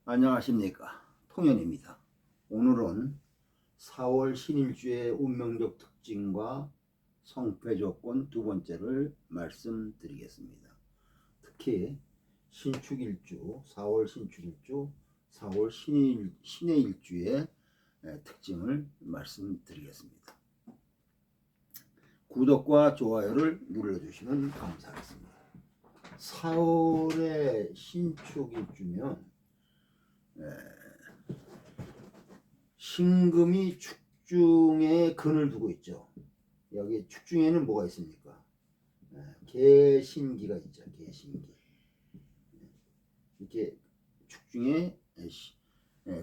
안녕하십니까, 통연입니다. 오늘은 4월 신일주의 운명적 특징과 성패 조건 두 번째를 말씀드리겠습니다. 특히 신축일주, 4월 신축일주, 4월 신의 일주의 특징을 말씀드리겠습니다. 구독과 좋아요를 눌러주시면 감사하겠습니다. 4월의 신축일주면 신금이 축중에 근을 두고 있죠. 여기 축중에는 뭐가 있습니까? 개신기가 있죠. 개신기. 이렇게 축중에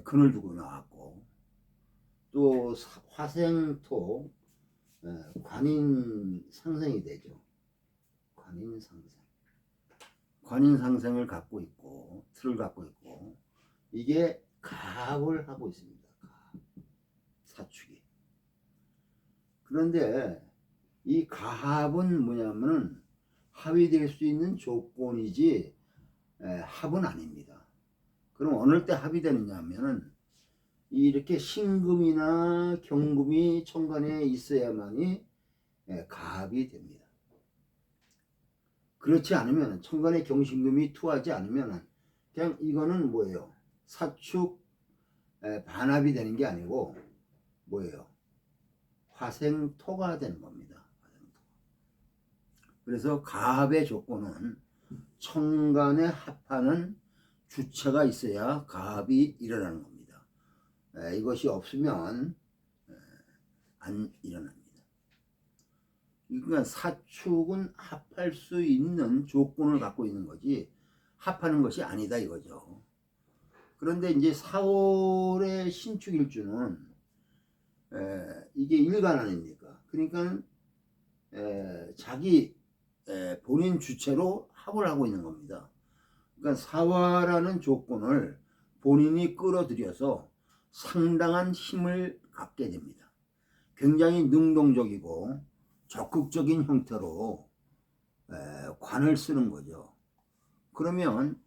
근을 두고 나왔고, 또 화생토 관인 상생이 되죠. 관인 상생. 관인 상생을 갖고 있고, 틀을 갖고 있고, 이게 갑을 하고 있습니다. 사축이. 그런데 이 갑은 뭐냐면은 합이 될 수 있는 조건이지 합은 아닙니다. 그럼 어느 때 합이 되느냐면은 이렇게 신금이나 경금이 천간에 있어야만이 갑이 됩니다. 그렇지 않으면 천간에 경신금이 투하지 않으면 그냥 이거는 뭐예요? 사축 반합이 되는 게 아니고 뭐예요? 화생토가 되는 겁니다. 화생토. 그래서 갑의 조건은 천간에 합하는 주체가 있어야 갑이 일어나는 겁니다. 이것이 없으면 안 일어납니다. 그러니까 사축은 합할 수 있는 조건을 갖고 있는 거지 합하는 것이 아니다 이거죠. 그런데 이제 4월의 신축일주는 이게 일간 아닙니까? 그러니까 자기 본인 주체로 합을 하고 있는 겁니다. 그러니까 사화라는 조건을 본인이 끌어들여서 상당한 힘을 갖게 됩니다. 굉장히 능동적이고 적극적인 형태로 관을 쓰는 거죠. 그러면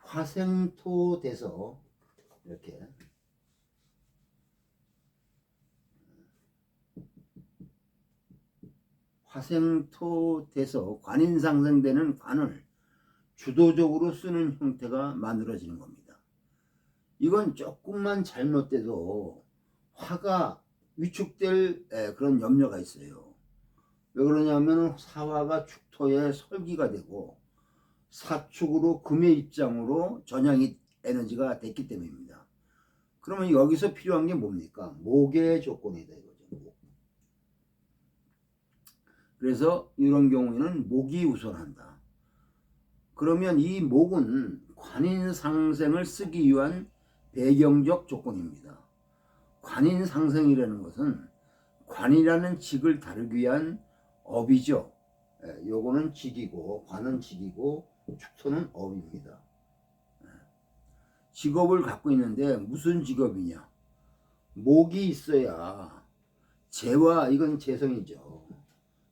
화생토 돼서 이렇게 화생토 돼서 관인상생되는 관을 주도적으로 쓰는 형태가 만들어지는 겁니다. 이건 조금만 잘못돼도 화가 위축될 그런 염려가 있어요. 왜 그러냐면 사화가 축토에 설기가 되고 사축으로 금의 입장으로 전향이 에너지가 됐기 때문입니다. 그러면 여기서 필요한 게 뭡니까? 목의 조건이다 이거죠. 그래서 이런 경우에는 목이 우선한다. 그러면 이 목은 관인상생을 쓰기 위한 배경적 조건입니다. 관인상생이라는 것은 관이라는 직을 다루기 위한 업이죠. 요거는 직이고 관은 직이고 축토는 업입니다. 직업을 갖고 있는데 무슨 직업이냐? 목이 있어야 재와 이건 재성이죠.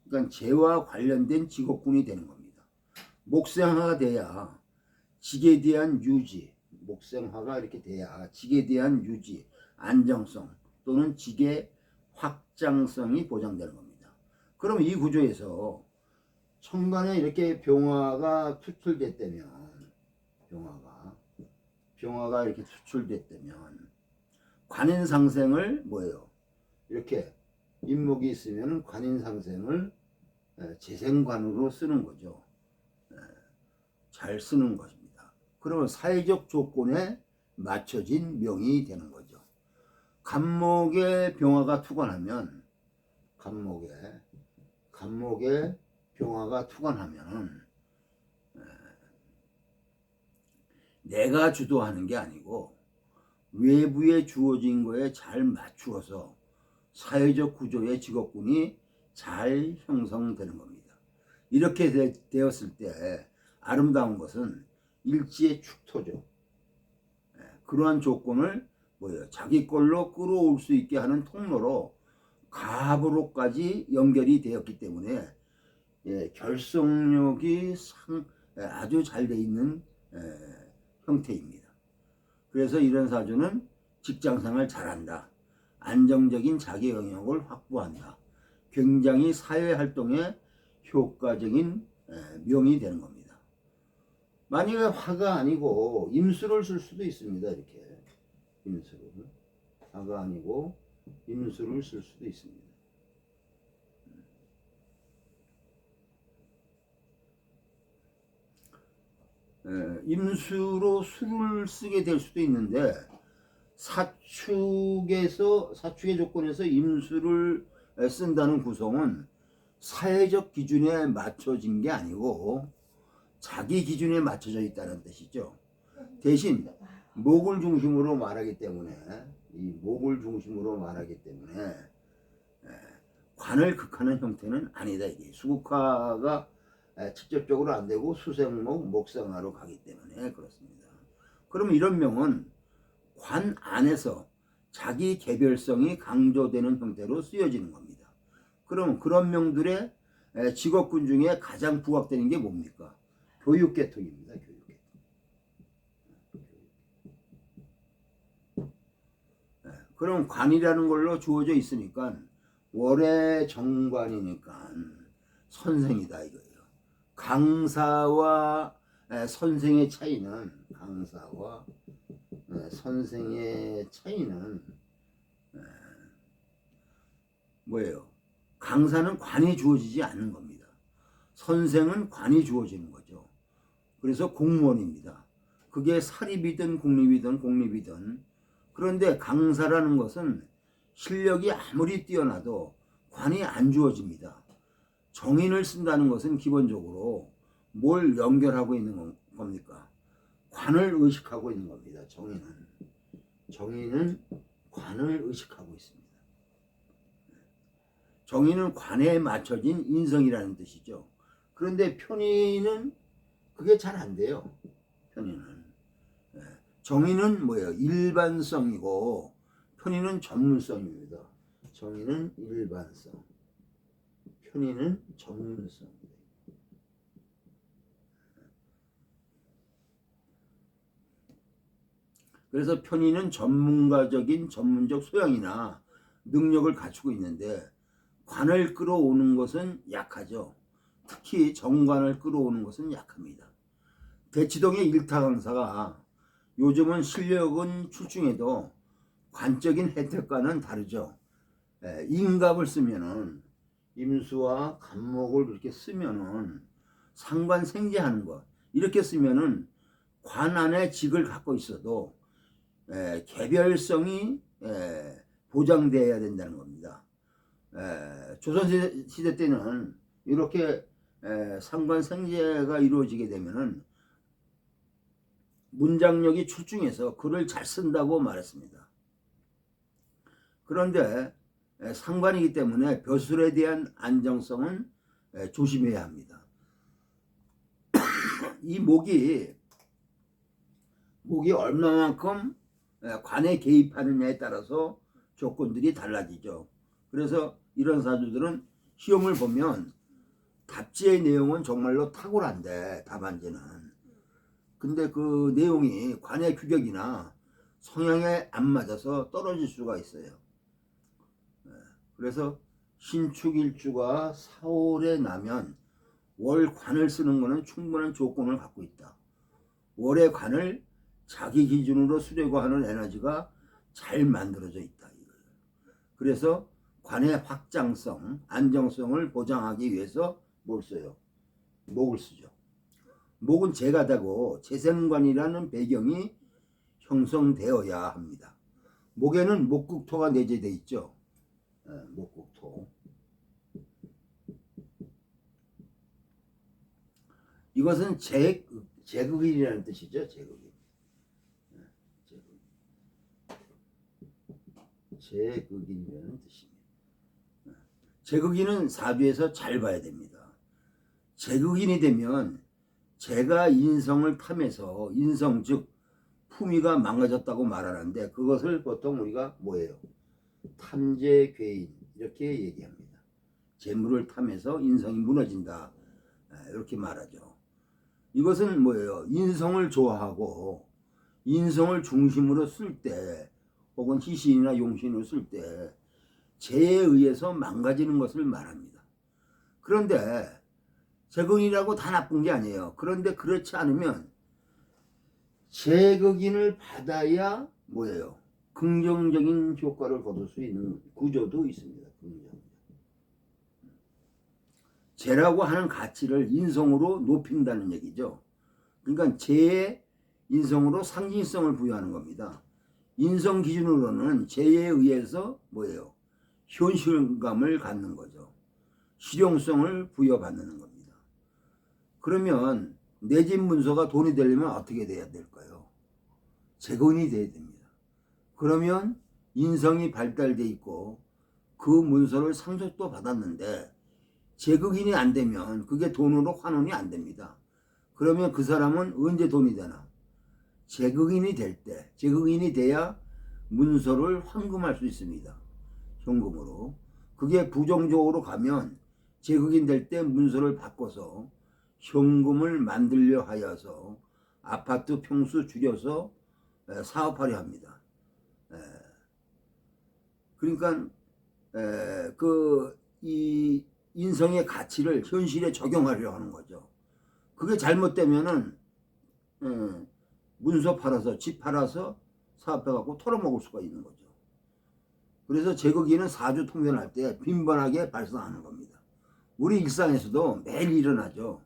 그러니까 재와 관련된 직업군이 되는 겁니다. 목생화가 돼야 직에 대한 유지, 목생화가 이렇게 돼야 직에 대한 유지, 안정성 또는 직의 확장성이 보장되는 겁니다. 그럼 이 구조에서 천간에 이렇게 병화가 투출됐다면 병화가 이렇게 투출됐다면 관인상생을 뭐예요? 이렇게 인목이 있으면 관인상생을 재생관으로 쓰는 거죠. 잘 쓰는 것입니다. 그러면 사회적 조건에 맞춰진 명이 되는 거죠. 간목에 병화가 투관하면 간목에 병화가 투관하면 내가 주도하는 게 아니고 외부에 주어진 거에 잘 맞추어서 사회적 구조의 직업군이 잘 형성되는 겁니다. 이렇게 되었을 때 아름다운 것은 일지의 축토죠. 그러한 조건을 자기 걸로 끌어올 수 있게 하는 통로로 갑으로까지 연결이 되었기 때문에 결속력이 아주 잘 돼 있는 형태입니다. 그래서 이런 사주는 직장생활 잘한다. 안정적인 자기 영역을 확보한다. 굉장히 사회활동에 효과적인 명이 되는 겁니다. 만약에 화가 아니고 임수를 쓸 수도 있습니다. 이렇게 임수를. 화가 아니고 임수를 쓸 수도 있습니다. 임수로 수를 쓰게 될 수도 있는데 사축의 조건에서 임수를 쓴다는 구성은 사회적 기준에 맞춰진 게 아니고 자기 기준에 맞춰져 있다는 뜻이죠. 대신 목을 중심으로 말하기 때문에 관을 극하는 형태는 아니다. 이게 수국화가 직접적으로 안 되고 수생목, 목생화로 가기 때문에 그렇습니다. 그럼 이런 명은 관 안에서 자기 개별성이 강조되는 형태로 쓰여지는 겁니다. 그럼 그런 명들의 직업군 중에 가장 부각되는 게 뭡니까? 교육계통입니다. 교육계통. 그럼 관이라는 걸로 주어져 있으니까 월의 정관이니까 선생이다 이거예요. 강사와 선생의 차이는 뭐예요? 강사는 관이 주어지지 않는 겁니다. 선생은 관이 주어지는 거죠. 그래서 공무원입니다. 그게 사립이든 공립이든 그런데 강사라는 것은 실력이 아무리 뛰어나도 관이 안 주어집니다. 정인을 쓴다는 것은 기본적으로 뭘 연결하고 있는 겁니까? 관을 의식하고 있는 겁니다. 정인은 관을 의식하고 있습니다. 정인은 관에 맞춰진 인성이라는 뜻이죠. 그런데 편인은 그게 잘 안 돼요. 편인은. 정인은 뭐예요? 일반성이고 편인은 전문성입니다. 정인은 일반성, 편인은 전문성. 그래서 편인은 전문적 소양이나 능력을 갖추고 있는데 관을 끌어오는 것은 약하죠. 특히 정관을 끌어오는 것은 약합니다. 대치동의 일타 강사가 요즘은 실력은 출중해도 관적인 혜택과는 다르죠. 인갑을 쓰면은 임수와 간목을 이렇게 쓰면은 상관생제하는 것 이렇게 쓰면은 관 안에 직을 갖고 있어도 개별성이 보장되어야 된다는 겁니다. 조선시대 때는 이렇게 상관생제가 이루어지게 되면은 문장력이 출중해서 글을 잘 쓴다고 말했습니다. 그런데 상관이기 때문에 벼슬에 대한 안정성은 조심해야 합니다. 이 목이 얼마만큼 관에 개입하느냐에 따라서 조건들이 달라지죠. 그래서 이런 사주들은 시험을 보면 답지의 내용은 정말로 탁월한데 답안지는 근데 그 내용이 관의 규격이나 성향에 안 맞아서 떨어질 수가 있어요. 그래서 신축일주가 4월에 나면 월 관을 쓰는 것은 충분한 조건을 갖고 있다. 월의 관을 자기 기준으로 쓰려고 하는 에너지가 잘 만들어져 있다. 그래서 관의 확장성, 안정성을 보장하기 위해서 뭘 써요? 목을 쓰죠. 목은 재가 되고 재생관이라는 배경이 형성되어야 합니다. 목에는 목국토가 내재되어 있죠. 목국토. 이것은 제극인이라는 뜻이죠. 제극인이라는 뜻입니다. 제극인은 사주에서 잘 봐야 됩니다. 제극인이 되면 제가 인성을 탐해서 인성 즉 품위가 망가졌다고 말하는데 그것을 보통 우리가 뭐예요? 탐재괴인 이렇게 얘기합니다. 재물을 탐해서 인성이 무너진다 이렇게 말하죠. 이것은 뭐예요? 인성을 좋아하고 인성을 중심으로 쓸 때 혹은 희신이나 용신으로 쓸 때 재에 의해서 망가지는 것을 말합니다. 그런데 제극인이라고 다 나쁜 게 아니에요. 그런데 그렇지 않으면 제극인을 받아야 뭐예요? 긍정적인 효과를 거둘 수 있는 구조도 있습니다. 재라고 하는 가치를 인성으로 높인다는 얘기죠. 그러니까 재의 인성으로 상징성을 부여하는 겁니다. 인성 기준으로는 재에 의해서 뭐예요? 현실감을 갖는 거죠. 실용성을 부여받는 겁니다. 그러면 내 집 문서가 돈이 되려면 어떻게 돼야 될까요? 재건이 돼야 됩니다. 그러면 인성이 발달돼 있고 그 문서를 상속도 받았는데 재극인이 안 되면 그게 돈으로 환원이 안 됩니다. 그러면 그 사람은 언제 돈이 되나? 재극인이 될 때, 재극인이 돼야 문서를 환금할 수 있습니다. 현금으로. 그게 부정적으로 가면 재극인 될 때 문서를 바꿔서 현금을 만들려 하여서 아파트 평수 줄여서 사업하려 합니다. 그러니까 이 인성의 가치를 현실에 적용하려 하는 거죠. 그게 잘못되면은 문서 팔아서 집 팔아서 사업해갖고 털어먹을 수가 있는 거죠. 그래서 제거기는 사주 통변할 때 빈번하게 발생하는 겁니다. 우리 일상에서도 매일 일어나죠.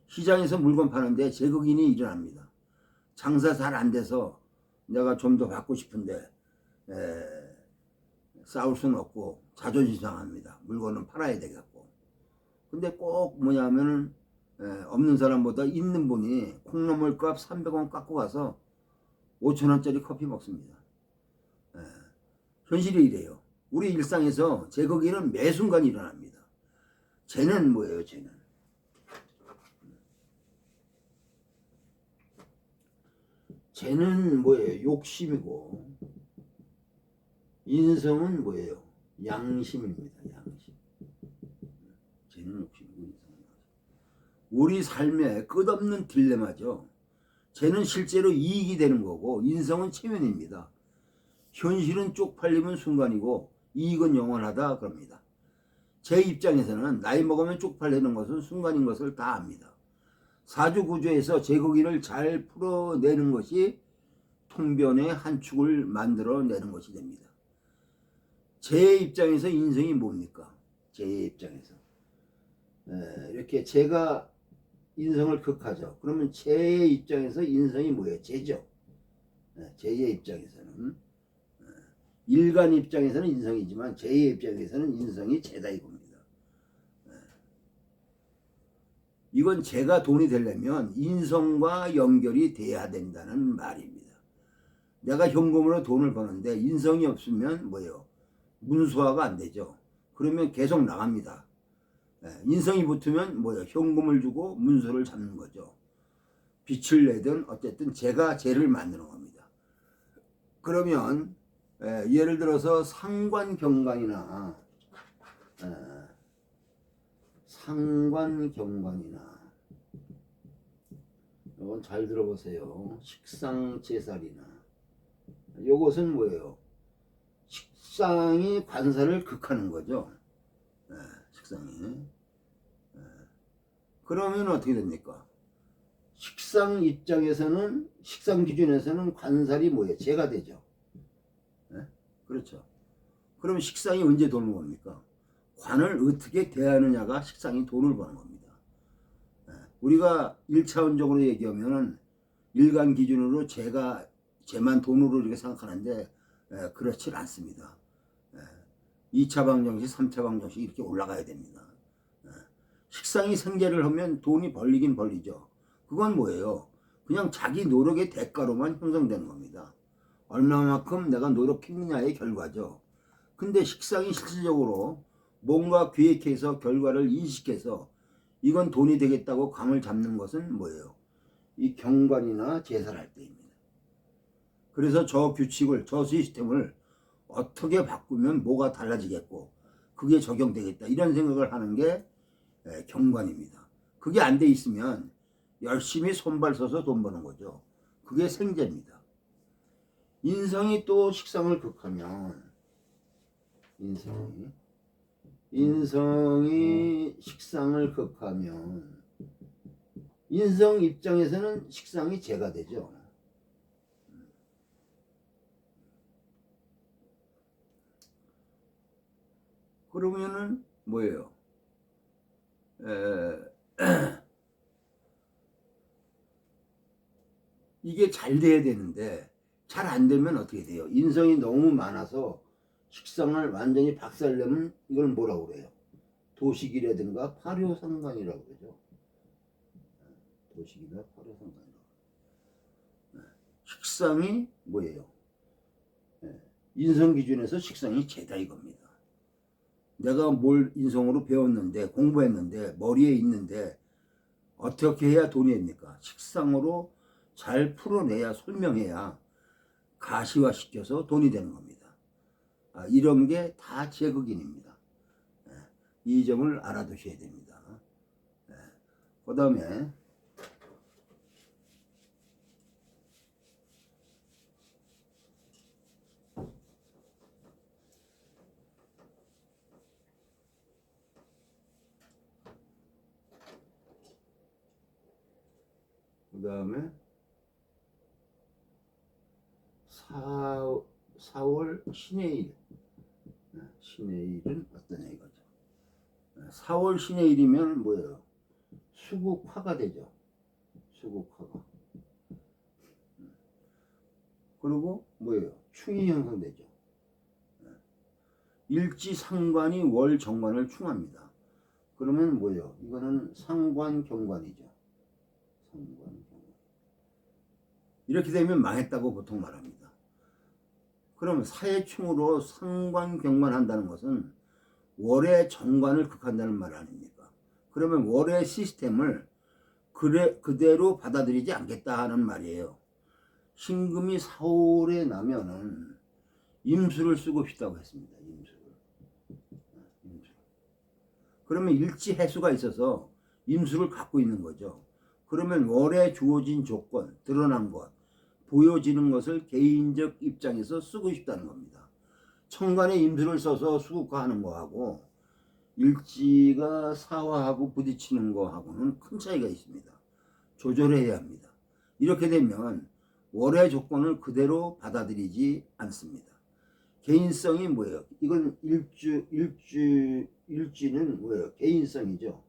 시장에서 물건 파는데 제거기인이 일어납니다. 장사 잘 안 돼서 내가 좀 더 받고 싶은데 싸울 수는 없고 자존심 상합니다. 물건은 팔아야 되겠고. 근데 꼭 뭐냐면은 없는 사람보다 있는 분이 콩나물 값 300원 깎고 가서 5,000원짜리 커피 먹습니다. 현실이 이래요. 우리 일상에서 제거기는 매 순간 일어납니다. 쟤는 뭐예요? 쟤는 뭐예요? 욕심이고 인성은 뭐예요? 양심입니다. 양심. 쟤는 욕심이고 인성은 양심. 우리 삶의 끝없는 딜레마죠. 쟤는 실제로 이익이 되는 거고 인성은 체면입니다. 현실은 쪽팔림은 순간이고 이익은 영원하다 그럽니다. 제 입장에서는 나이 먹으면 쪽팔리는 것은 순간인 것을 다 압니다. 사주구조에서 제거기를 잘 풀어내는 것이 통변의 한 축을 만들어내는 것이 됩니다. 제 입장에서 인성이 뭡니까? 제 입장에서 이렇게 제가 인성을 극하죠. 그러면 제 입장에서 인성이 뭐예요? 제죠. 제의 입장에서는 일간 입장에서는 인성이지만 제의 입장에서는 인성이 제다 이겁니다. 이건 제가 돈이 되려면 인성과 연결이 돼야 된다는 말입니다. 내가 현금으로 돈을 버는데 인성이 없으면 뭐예요? 문서화가 안 되죠. 그러면 계속 나갑니다. 인성이 붙으면 뭐예요? 현금을 주고 문서를 잡는 거죠. 빛을 내든 어쨌든 제가 죄를 만드는 겁니다. 그러면 예를 들어서 상관경관이나 이건 잘 들어보세요. 식상제살이나 이것은 뭐예요? 식상이 관사를 극하는 거죠. 식상이. 그러면 어떻게 됩니까? 식상 입장에서는 식상 기준에서는 관살이 뭐예요? 재가 되죠. 그렇죠. 그럼 식상이 언제 도는 겁니까? 관을 어떻게 대하느냐가 식상이 돈을 버는 겁니다. 우리가 1차원적으로 얘기하면은 일간 기준으로 제만 돈으로 이렇게 생각하는데 그렇지 않습니다. 2차 방정식, 3차 방정식 이렇게 올라가야 됩니다. 식상이 생계를 하면 돈이 벌리긴 벌리죠. 그건 뭐예요? 그냥 자기 노력의 대가로만 형성되는 겁니다. 얼마만큼 내가 노력했느냐의 결과죠. 근데 식상이 실질적으로 뭔가 기획해서 결과를 인식해서 이건 돈이 되겠다고 감을 잡는 것은 뭐예요? 이 경관이나 제살할 때입니다. 그래서 저 규칙을, 저 시스템을 어떻게 바꾸면 뭐가 달라지겠고 그게 적용되겠다 이런 생각을 하는 게 경관입니다. 그게 안 돼 있으면 열심히 손발 써서 돈 버는 거죠. 그게 생재입니다. 인성이 또 식상을 극하면 인성이 식상을 극하면 인성 입장에서는 식상이 재가 되죠. 그러면은 뭐예요? 이게 잘 돼야 되는데 잘 안 되면 어떻게 돼요? 인성이 너무 많아서 식상을 완전히 박살내면 이걸 뭐라고 그래요? 도식이라든가 파묘상관이라고 그러죠. 도식이나 파묘상관이라고. 식상이 뭐예요? 인성 기준에서 식상이 죄다 이겁니다. 내가 뭘 인성으로 배웠는데 공부했는데 머리에 있는데 어떻게 해야 돈이 됩니까? 식상으로 잘 풀어내야 설명해야 가시화시켜서 돈이 되는 겁니다. 이런 게 다 제극인입니다. 이 점을 알아두셔야 됩니다. 그 다음에 그 다음에 4월 신의 일. 신의 일은 어떠냐 이거죠. 4월 신의 일이면 뭐예요? 수국화가 되죠. 수국화가. 그리고 뭐예요? 충이 형성되죠. 일지상관이 월정관을 충합니다. 그러면 뭐예요? 이거는 상관경관이죠. 상관경관. 이렇게 되면 망했다고 보통 말합니다. 그럼 사해충으로 상관경관한다는 것은 월의 정관을 극한다는 말 아닙니까? 그러면 월의 시스템을 그대로 받아들이지 않겠다 하는 말이에요. 신금이 4월에 나면은 임수를 쓰고 싶다고 했습니다. 임수. 그러면 일지해수가 있어서 임수를 갖고 있는 거죠. 그러면 월에 주어진 조건, 드러난 것, 보여지는 것을 개인적 입장에서 쓰고 싶다는 겁니다. 천간에 임수를 써서 수국화하는 거하고 일지가 사화하고 부딪히는 거하고는 큰 차이가 있습니다. 조절해야 합니다. 이렇게 되면 월의 조건을 그대로 받아들이지 않습니다. 개인성이 뭐예요? 이건 일지는 뭐예요? 개인성이죠.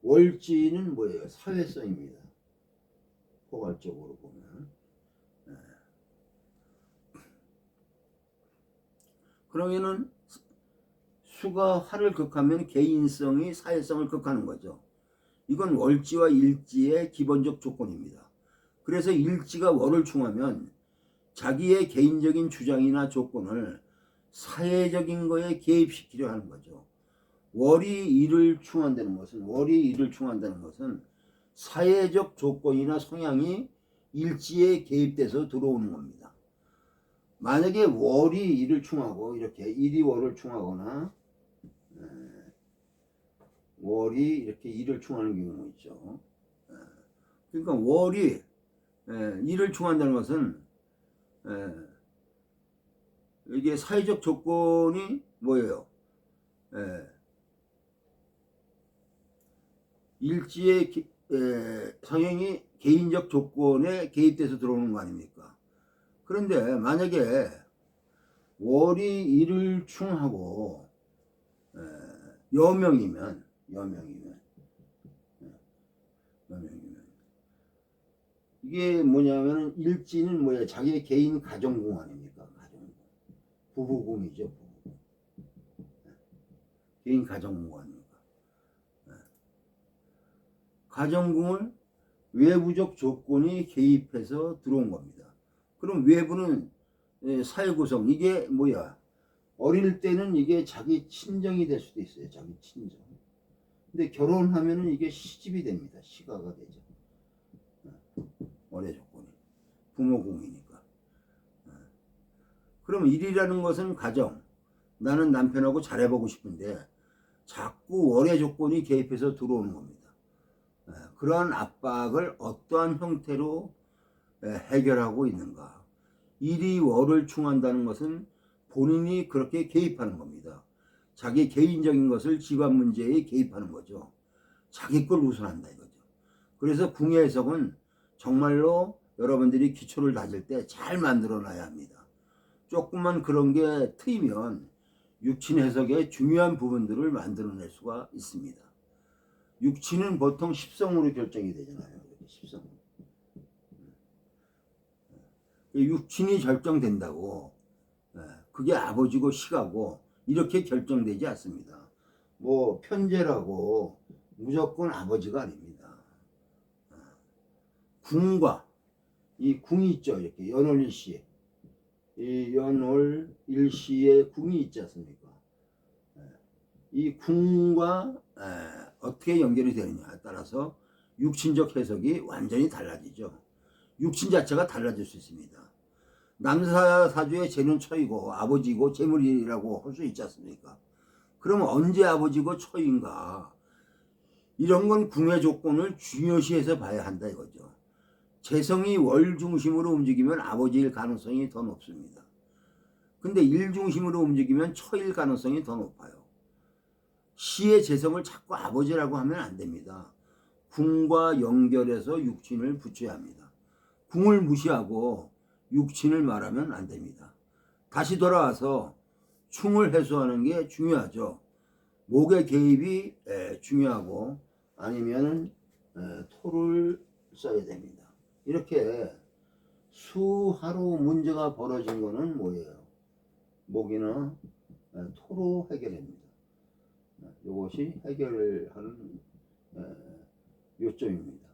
월지는 뭐예요? 사회성입니다. 포괄적으로 보면. 그러면은 수가 화를 극하면 개인성이 사회성을 극하는 거죠. 이건 월지와 일지의 기본적 조건입니다. 그래서 일지가 월을 충하면 자기의 개인적인 주장이나 조건을 사회적인 거에 개입시키려 하는 거죠. 월이 일을 충한다는 것은 사회적 조건이나 성향이 일지에 개입돼서 들어오는 겁니다. 만약에 월이 일을 충하고 이렇게 일이 월을 충하거나 월이 이렇게 일을 충하는 경우가 있죠. 그러니까 월이 일을 충한다는 것은 이게 사회적 조건이 뭐예요? 일지의 성향이 개인적 조건에 개입돼서 들어오는 거 아닙니까? 그런데 만약에 월이 일을 충하고 여명이면 이게 뭐냐면 일지는 뭐야? 자기의 개인 가정궁 아닙니까? 가정궁. 부부궁이죠. 부부궁. 개인 가정궁 아닙니까? 가정궁을 외부적 조건이 개입해서 들어온 겁니다. 그럼 외부는 사회구성, 이게 뭐야? 어릴 때는 이게 자기 친정이 될 수도 있어요. 자기 친정. 근데 결혼하면은 이게 시집이 됩니다. 시가가 되죠. 월의 조건이. 부모궁이니까. 그럼 일이라는 것은 가정. 나는 남편하고 잘해보고 싶은데 자꾸 월의 조건이 개입해서 들어오는 겁니다. 그러한 압박을 어떠한 형태로 해결하고 있는가. 일이 월을 충한다는 것은 본인이 그렇게 개입하는 겁니다. 자기 개인적인 것을 집안 문제에 개입하는 거죠. 자기 걸 우선한다 이거죠. 그래서 궁의 해석은 정말로 여러분들이 기초를 다질 때 잘 만들어 놔야 합니다. 조금만 그런 게 트이면 육친 해석의 중요한 부분들을 만들어낼 수가 있습니다. 육친은 보통 십성으로 결정이 되잖아요. 십성. 육친이 결정된다고 그게 아버지고 시가고 이렇게 결정되지 않습니다. 뭐 편제라고 무조건 아버지가 아닙니다. 궁과 이 궁이 있죠. 이렇게 연월일시, 이 연월일시에 궁이 있지 않습니까? 이 궁과 어떻게 연결이 되느냐에 따라서 육친적 해석이 완전히 달라지죠. 육친 자체가 달라질 수 있습니다. 남사사주의 재는 처이고 아버지고 재물이라고 할 수 있지 않습니까? 그럼 언제 아버지고 처인가? 이런 건 궁의 조건을 중요시해서 봐야 한다 이거죠. 재성이 월 중심으로 움직이면 아버지일 가능성이 더 높습니다. 근데 일 중심으로 움직이면 처일 가능성이 더 높아요. 시의 재성을 자꾸 아버지라고 하면 안 됩니다. 궁과 연결해서 육친을 붙여야 합니다. 궁을 무시하고 육친을 말하면 안 됩니다. 다시 돌아와서 충을 해소하는 게 중요하죠. 목의 개입이 중요하고 아니면 토를 써야 됩니다. 이렇게 수하로 문제가 벌어진 거는 뭐예요? 목이나 토로 해결합니다. 이것이 해결하는 요점입니다.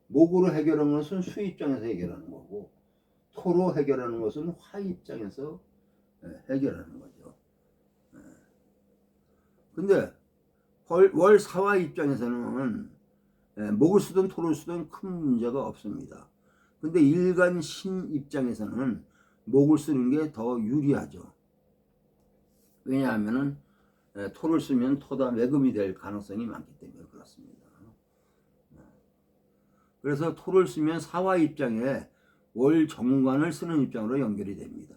목으로 해결하는 것은 수 입장에서 해결하는 거고 토로 해결하는 것은 화 입장에서 해결하는 거죠. 근데 월 사화 입장에서는 목을 쓰든 토를 쓰든 큰 문제가 없습니다. 근데 일간 신 입장에서는 목을 쓰는 게 더 유리하죠. 왜냐하면은 토를 쓰면 토다 매금이 될 가능성이 많기 때문에 그렇습니다. 그래서 토를 쓰면 사화 입장에 월 정관을 쓰는 입장으로 연결이 됩니다.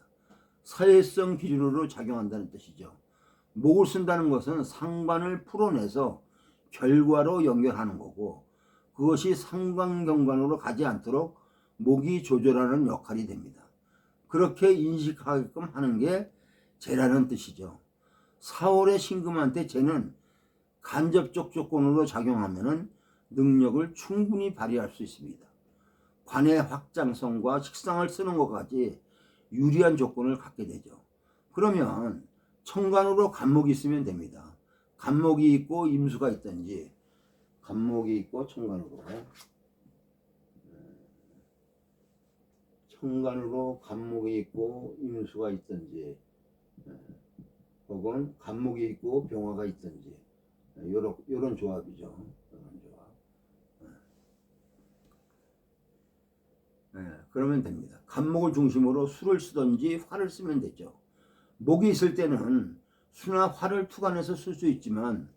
사회성 기준으로 작용한다는 뜻이죠. 목을 쓴다는 것은 상관을 풀어내서 결과로 연결하는 거고 그것이 상관경관으로 가지 않도록 목이 조절하는 역할이 됩니다. 그렇게 인식하게끔 하는 게 재라는 뜻이죠. 4월의 신금한테 재는 간접적 조건으로 작용하면 능력을 충분히 발휘할 수 있습니다. 관의 확장성과 식상을 쓰는 것까지 유리한 조건을 갖게 되죠. 그러면 천간으로 간목이 있으면 됩니다. 간목이 있고 임수가 있든지 간목이 있고 천간으로 간목이 있고 임수가 있든지 혹은 간목이 있고 병화가 있든지 요런 조합이죠. 요런 조합. 그러면 됩니다. 간목을 중심으로 수를 쓰든지 화를 쓰면 되죠. 목이 있을 때는 수나 화를 투간해서 쓸 수 있지만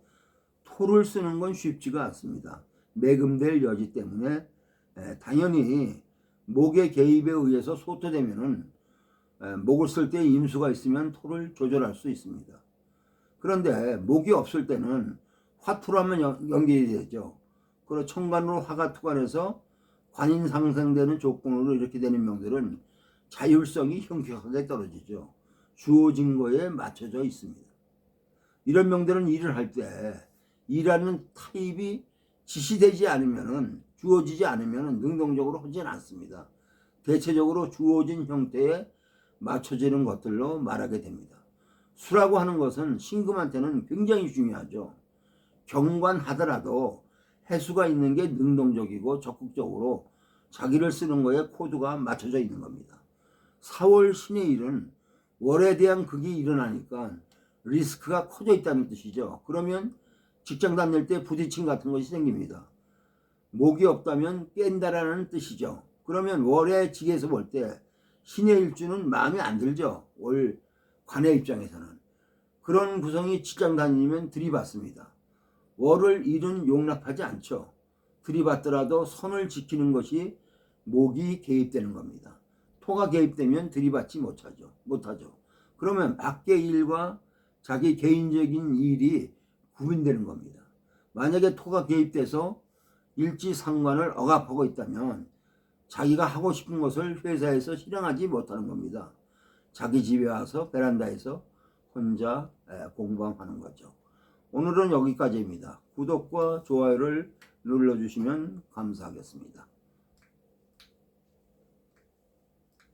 토를 쓰는 건 쉽지가 않습니다. 매금될 여지 때문에 당연히 목의 개입에 의해서 소토되면은 목을 쓸 때 임수가 있으면 토를 조절할 수 있습니다. 그런데 목이 없을 때는 화투라면 연결이 되죠. 그리고 천간으로 화가 투간해서 관인 상생되는 조건으로 이렇게 되는 명들은 자율성이 현격하게 떨어지죠. 주어진 거에 맞춰져 있습니다. 이런 명들은 일을 할 때 일하는 타입이 지시되지 않으면은 주어지지 않으면은 능동적으로 하지는 않습니다. 대체적으로 주어진 형태에 맞춰지는 것들로 말하게 됩니다. 수라고 하는 것은 신금한테는 굉장히 중요하죠. 경관하더라도 해수가 있는 게 능동적이고 적극적으로 자기를 쓰는 거에 코드가 맞춰져 있는 겁니다. 4월 신의 일은 월에 대한 극이 일어나니까 리스크가 커져 있다는 뜻이죠. 그러면 직장 다닐 때 부딪힘 같은 것이 생깁니다. 목이 없다면 깬다라는 뜻이죠. 그러면 월의 직에서 볼 때 신의 일주는 마음에 안 들죠. 월 관의 입장에서는. 그런 구성이 직장 다니면 들이받습니다. 월을 일은 용납하지 않죠. 들이받더라도 선을 지키는 것이 목이 개입되는 겁니다. 토가 개입되면 들이받지 못하죠. 그러면 밖의 일과 자기 개인적인 일이 구분되는 겁니다. 만약에 토가 개입돼서 일지상관을 억압하고 있다면 자기가 하고 싶은 것을 회사에서 실행하지 못하는 겁니다. 자기 집에 와서 베란다에서 혼자 공방하는 거죠. 오늘은 여기까지입니다. 구독과 좋아요를 눌러주시면 감사하겠습니다.